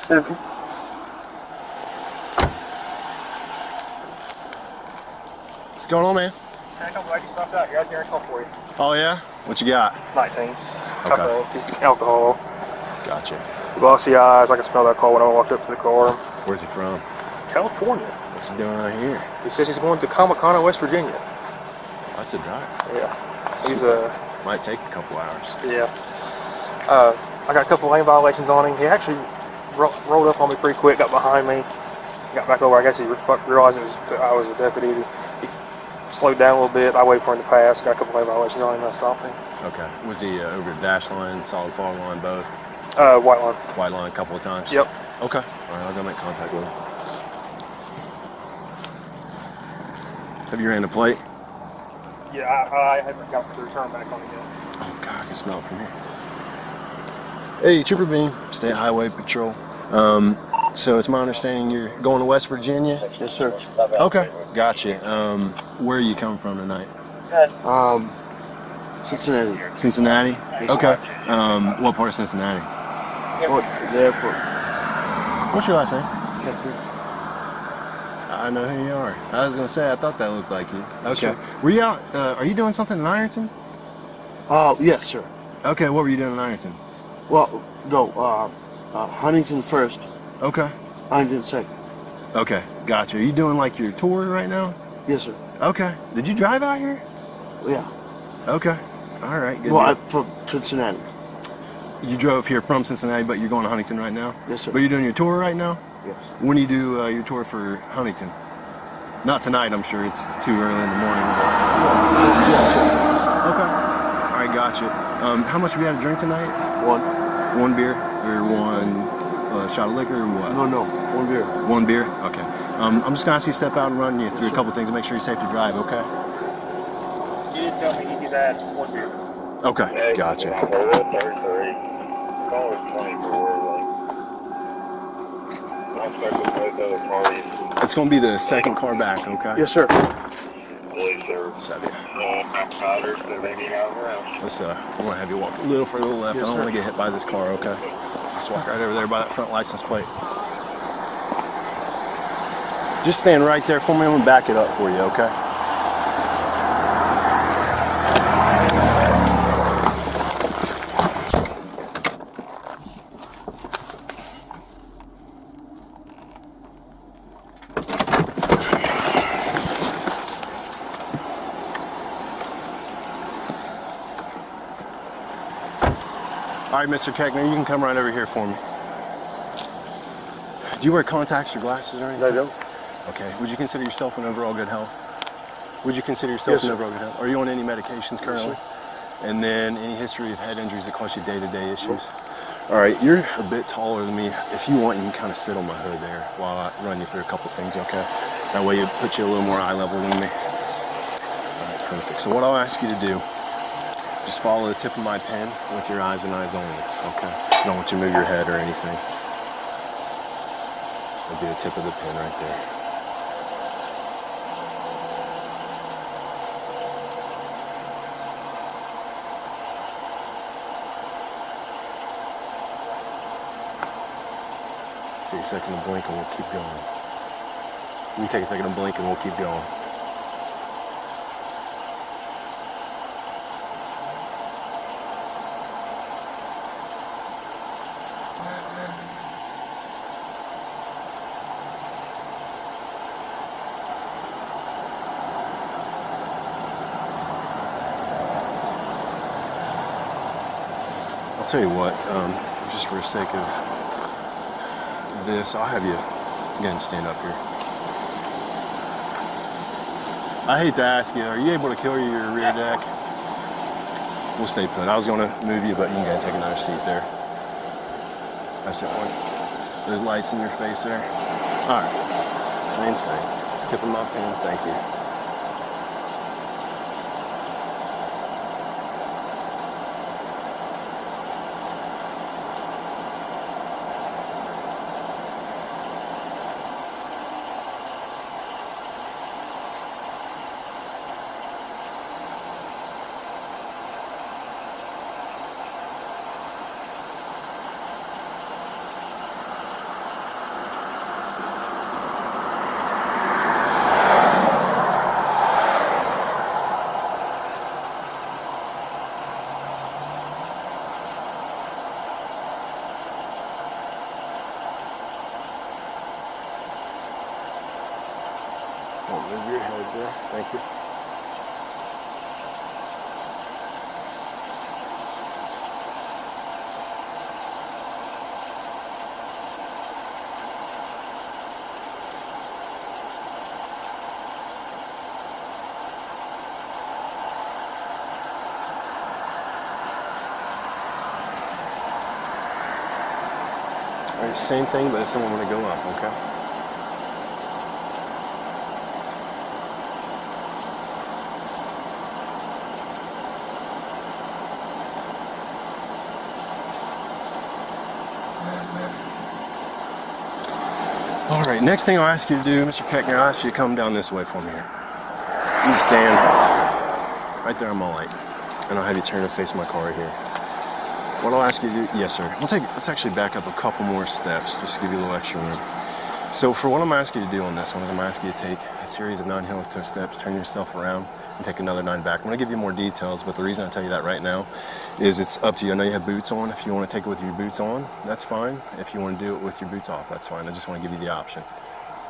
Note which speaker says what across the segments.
Speaker 1: What's going on, man?
Speaker 2: I don't like you stopped out here. I was getting a call for you.
Speaker 1: Oh, yeah? What you got?
Speaker 2: 19.
Speaker 1: Okay.
Speaker 2: Just alcohol.
Speaker 1: Gotcha.
Speaker 2: Glossy eyes. I can smell that car when I walked up to the car.
Speaker 1: Where's he from?
Speaker 2: California.
Speaker 1: What's he doing out here?
Speaker 2: He says he's going to Comic-Con, West Virginia.
Speaker 1: That's a drive.
Speaker 2: Yeah. He's
Speaker 1: might take a couple hours.
Speaker 2: Yeah. I got a couple lane violations on him. He actually rolled up on me pretty quick, got behind me, got back over. I guess he realized I was a deputy. He slowed down a little bit. I waited for him to pass. Got a couple lane violations on him. I stopped him.
Speaker 1: Okay. Was he over the dash line, solid fog line, both?
Speaker 2: White line.
Speaker 1: White line a couple of times?
Speaker 2: Yep.
Speaker 1: Okay. All right, I'll go make contact with him. Have you ran the plate?
Speaker 2: Yeah, I haven't got the return back on it yet.
Speaker 1: Oh, God, I can smell it from here. Hey, Trooper Bean, State Highway Patrol. So it's my understanding you're going to West Virginia?
Speaker 3: Yes, sir.
Speaker 1: Okay, gotcha. Where are you coming from tonight?
Speaker 3: Cincinnati.
Speaker 1: Cincinnati?
Speaker 3: Yes,
Speaker 1: okay. What part of Cincinnati?
Speaker 3: Oh, the airport.
Speaker 1: What's your last name?
Speaker 3: Catherine.
Speaker 1: I know who you are. I was gonna say I thought that looked like you. Okay.
Speaker 3: Sure.
Speaker 1: Were you out? Are you doing something in Ironton?
Speaker 3: Yes, sir.
Speaker 1: Okay. What were you doing in Ironton?
Speaker 3: Well, no, Huntington first,
Speaker 1: Okay.
Speaker 3: Huntington second.
Speaker 1: Okay. Gotcha. Are you doing like your tour right now?
Speaker 3: Yes, sir.
Speaker 1: Okay. Did you drive out here?
Speaker 3: Yeah.
Speaker 1: Okay. All right. Good.
Speaker 3: Well, I'm from Cincinnati.
Speaker 1: You drove here from Cincinnati, but you're going to Huntington right now?
Speaker 3: Yes, sir.
Speaker 1: But you're doing your tour right now?
Speaker 3: Yes.
Speaker 1: When do you do your tour for Huntington? Not tonight, I'm sure. It's too early in the morning.
Speaker 3: Yes, sir.
Speaker 1: Okay. All right, gotcha. How much have you had to drink tonight?
Speaker 3: One.
Speaker 1: One beer? Or one shot of liquor or what?
Speaker 3: No, one beer.
Speaker 1: One beer? Okay. I'm just going to ask you to step out and run you through a couple things to make sure you're safe to drive, okay?
Speaker 2: You didn't tell me he's had one beer.
Speaker 1: Okay, gotcha. It's going to be the second car back, okay?
Speaker 3: Yes, sir.
Speaker 1: Savvy. Let's, I'm going to have you walk a little further left.
Speaker 3: Yes,
Speaker 1: I don't
Speaker 3: sir.
Speaker 1: want to get hit by this car, okay? Just walk right over there by that front license plate. Just stand right there for me. I'm going to back it up for you, okay? All right, Mr. Keckner, you can come right over here for me. Do you wear contacts or glasses or anything?
Speaker 3: I don't.
Speaker 1: Okay. Would you consider yourself in overall good health? Would you consider yourself in overall good health? Are you on any medications currently?
Speaker 3: Yes,
Speaker 1: and then any history of head injuries that cause you day-to-day issues? All right, you're a bit taller than me. If you want, you can kind of sit on my hood there while I run you through a couple things, okay? That way it puts you a little more eye level than me. All right, perfect. So what I'll ask you to do, just follow the tip of my pen with your eyes and eyes only, okay? I don't want you to move your head or anything. That'll be the tip of the pen right there. Take a second to blink and we'll keep going. You can take a second to blink and we'll keep going. I'll tell you what, just for the sake of this, I'll have you again stand up here. I hate to ask you, are you able to carry your rear deck? We'll stay put. I was going to move you, but you can go and take another seat there. That's it, one. Those lights in your face there. All right, same thing. Tip of my pen, thank you. Don't move your head there. Thank you. All right, same thing, but this one I'm going to go up, okay? All right, next thing I'll ask you to do, Mr. Keckner, I'll ask you to come down this way for me here. You stand right there on my light, and I'll have you turn and face my car right here. What I'll ask you to do, yes sir, let's actually back up a couple more steps, just to give you a little extra room. So for what I'm asking you to do on this one is I'm asking you to take a series of 9 heel-toe steps, turn yourself around, and take another 9 back. I'm going to give you more details, but the reason I tell you that right now is it's up to you. I know you have boots on. If you want to take it with your boots on, that's fine. If you want to do it with your boots off, that's fine. I just want to give you the option.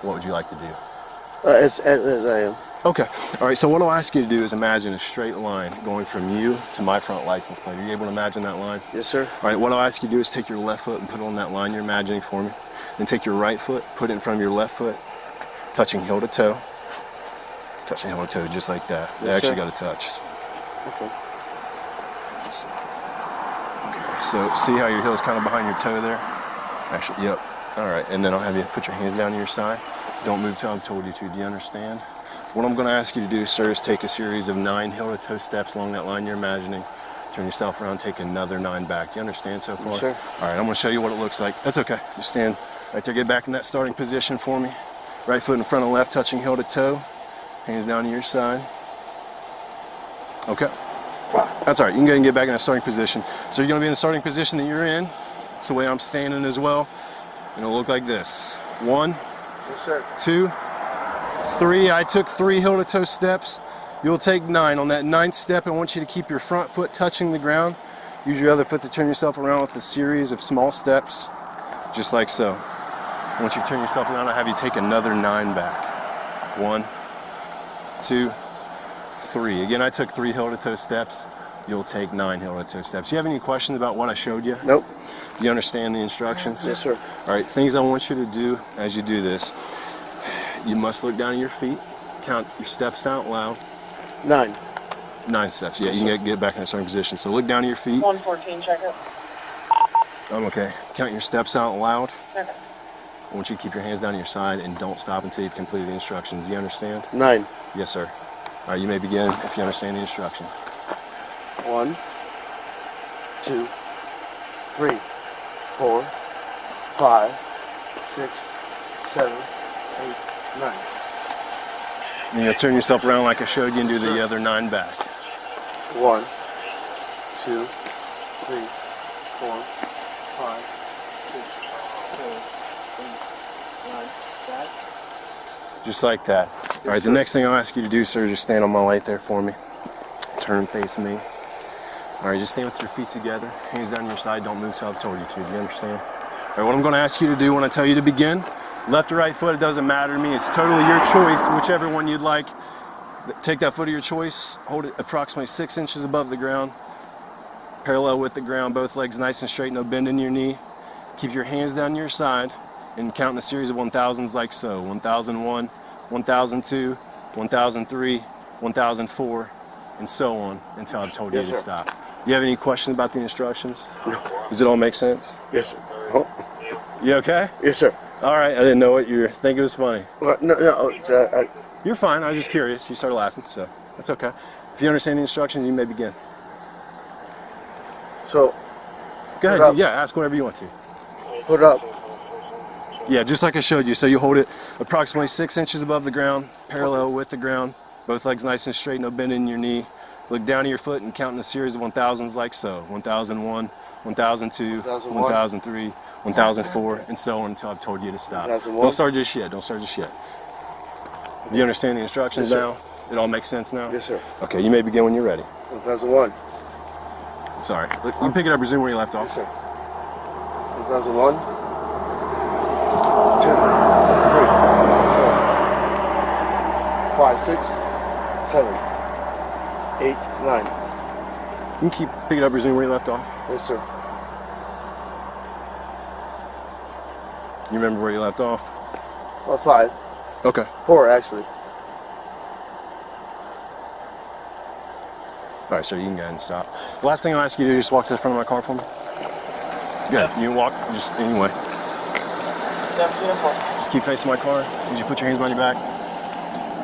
Speaker 1: What would you like to do?
Speaker 3: As I am.
Speaker 1: Okay. All right, so what I'll ask you to do is imagine a straight line going from you to my front license plate. Are you able to imagine that line?
Speaker 3: Yes, sir.
Speaker 1: All right, what I'll ask you to do is take your left foot and put it on that line you're imagining for me. Then take your right foot, put it in front of your left foot, touching heel to toe. Touching heel to toe, just like that. They
Speaker 3: Yes,
Speaker 1: actually
Speaker 3: sir.
Speaker 1: got to touch.
Speaker 3: Okay.
Speaker 1: Okay, so see how your heel is kind of behind your toe there? Actually, yep. All right, and then I'll have you put your hands down to your side. Don't move till I've told you to. Do you understand? What I'm going to ask you to do, sir, is take a series of 9 heel-to-toe steps along that line you're imagining. Turn yourself around, take another 9 back. You understand so far?
Speaker 3: Yes, sir.
Speaker 1: All right, I'm going to show you what it looks like. That's okay. Just stand right there. Get back in that starting position for me. Right foot in front of left, touching heel to toe. Hands down to your side. Okay. That's all right. You can go ahead and get back in that starting position. So you're going to be in the starting position that you're in. It's the way I'm standing as well. And it'll look like this. 1,
Speaker 3: Yes, sir.
Speaker 1: 2, 3. I took 3 heel-to-toe steps. You'll take 9. On that 9th step, I want you to keep your front foot touching the ground. Use your other foot to turn yourself around with a series of small steps, just like so. Once you turn yourself around, I'll have you take another 9 back. 1, 2, 3. Again, I took 3 heel-to-toe steps. You'll take 9 heel-to-toe steps. Do you have any questions about what I showed you?
Speaker 3: Nope.
Speaker 1: Do you understand the instructions?
Speaker 3: Yes, sir.
Speaker 1: All right, things I want you to do as you do this. You must look down at your feet, count your steps out loud.
Speaker 3: 9.
Speaker 1: 9 steps, yeah, you can get back in a certain position. So look down at your feet.
Speaker 4: 114, check it.
Speaker 1: I'm okay. Count your steps out loud.
Speaker 4: Okay.
Speaker 1: I want you to keep your hands down to your side and don't stop until you've completed the instructions. Do you understand?
Speaker 3: 9.
Speaker 1: Yes, sir. All right, you may begin if you understand the instructions.
Speaker 3: 1, 2, 3, 4, 5, 6, 7, 8, 9.
Speaker 1: You're going to turn yourself around like I showed you and do the
Speaker 3: Sure.
Speaker 1: other 9 back.
Speaker 3: 1, 2, 3, 4, 5, 6, 7, 8, 9. Back.
Speaker 1: Just like that. All right,
Speaker 3: sir.
Speaker 1: the next thing I'll ask you to do, sir, is just stand on my light there for me. Turn and face me. All right, just stand with your feet together. Hands down your side. Don't move till I've told you to. Do you understand? All right, what I'm going to ask you to do when I tell you to begin, left or right foot, it doesn't matter to me. It's totally your choice, whichever one you'd like. Take that foot of your choice, hold it approximately 6 inches above the ground, parallel with the ground, both legs nice and straight, no bend in your knee. Keep your hands down your side and count in a series of 1000s like so. 1001, 1002, 1003, 1004, and so on until I've told you
Speaker 3: Yes,
Speaker 1: to
Speaker 3: sir.
Speaker 1: stop. Do you have any questions about the instructions?
Speaker 3: No.
Speaker 1: Does it all make sense?
Speaker 3: Yes, sir. Oh.
Speaker 1: You okay?
Speaker 3: Yes, sir.
Speaker 1: All right, I didn't know what you were thinking. It was funny.
Speaker 3: Well, no,
Speaker 1: You're fine. I was just curious. You started laughing, so that's okay. If you understand the instructions, you may begin.
Speaker 3: so
Speaker 1: Go
Speaker 3: Put
Speaker 1: ahead.
Speaker 3: up.
Speaker 1: Yeah, ask whatever you want to.
Speaker 3: put up.
Speaker 1: Yeah, just like I showed you. So you hold it approximately 6 inches above the ground, parallel with the ground. Both legs nice and straight, no bend in your knee. Look down at your foot and count in a series of 1000s like so. 1001, 1002,
Speaker 3: 1001.
Speaker 1: 1003, 1004, and so on until I've told you to stop.
Speaker 3: 1001.
Speaker 1: Don't start just yet. Don't start just yet. Do you understand the instructions
Speaker 3: Yes, sir.
Speaker 1: now? It all makes sense now?
Speaker 3: Yes, sir.
Speaker 1: Okay, you may begin when you're ready.
Speaker 3: 1001.
Speaker 1: Sorry. Look, you can pick it up, resume where you left off.
Speaker 3: Yes, sir. 1001. 2, 3, 4,
Speaker 4: 6, 7, 8, 9.
Speaker 1: You can keep picking up, resume where you left off.
Speaker 4: Yes, sir.
Speaker 1: You remember where you left off?
Speaker 4: Well, 5.
Speaker 1: Okay.
Speaker 4: 4, actually.
Speaker 1: Alright, so you can go ahead and stop. The last thing I'll ask you to do is just walk to the front of my car for me. Good. You can walk just anyway. Just keep facing my car. Would you put your hands behind your back?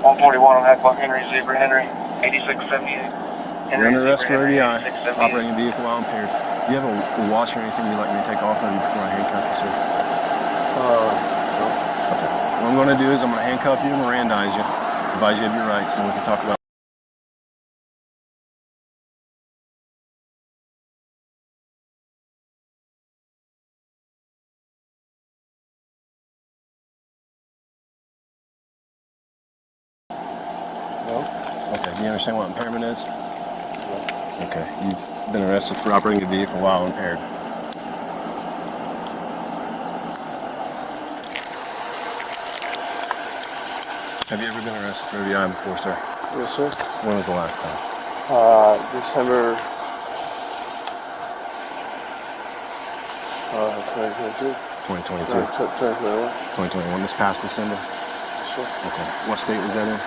Speaker 5: 141 on that Henry, Zebra Henry, 8678.
Speaker 1: You're under arrest for ODI, operating a vehicle while impaired. Do you have a watch or anything you'd like me to take off of you before I handcuff you, sir?
Speaker 4: No.
Speaker 1: Okay. What I'm going to do is I'm going to handcuff you and Mirandize you, advise you of your rights, and we can talk about
Speaker 4: No.
Speaker 1: Okay, do you understand what impairment is? Okay, you've been arrested for operating a vehicle while impaired. Have you ever been arrested for ODI before, sir?
Speaker 4: Yes, sir.
Speaker 1: When was the last time?
Speaker 4: December 2022.
Speaker 1: 2022.
Speaker 4: 2021.
Speaker 1: 2021, this past December?
Speaker 4: Yes, sir.
Speaker 1: Okay. What state was that in?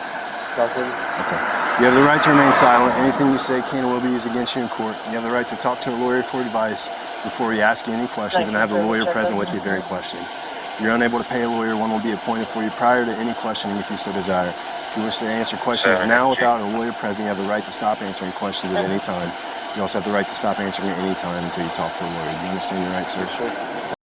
Speaker 4: California.
Speaker 1: Okay. You have the right to remain silent. Anything you say can or will be used against you in court. You have the right to talk to a lawyer for advice before we ask you any questions and have the lawyer present with you during questioning. If you're unable to pay a lawyer, one will be appointed for you prior to any questioning if you so desire. If you wish to answer questions now without a lawyer present, you have the right to stop answering questions at any time. You also have the right to stop answering at any time until you talk to a lawyer. Do you understand your rights, sir?
Speaker 4: Yes, sir.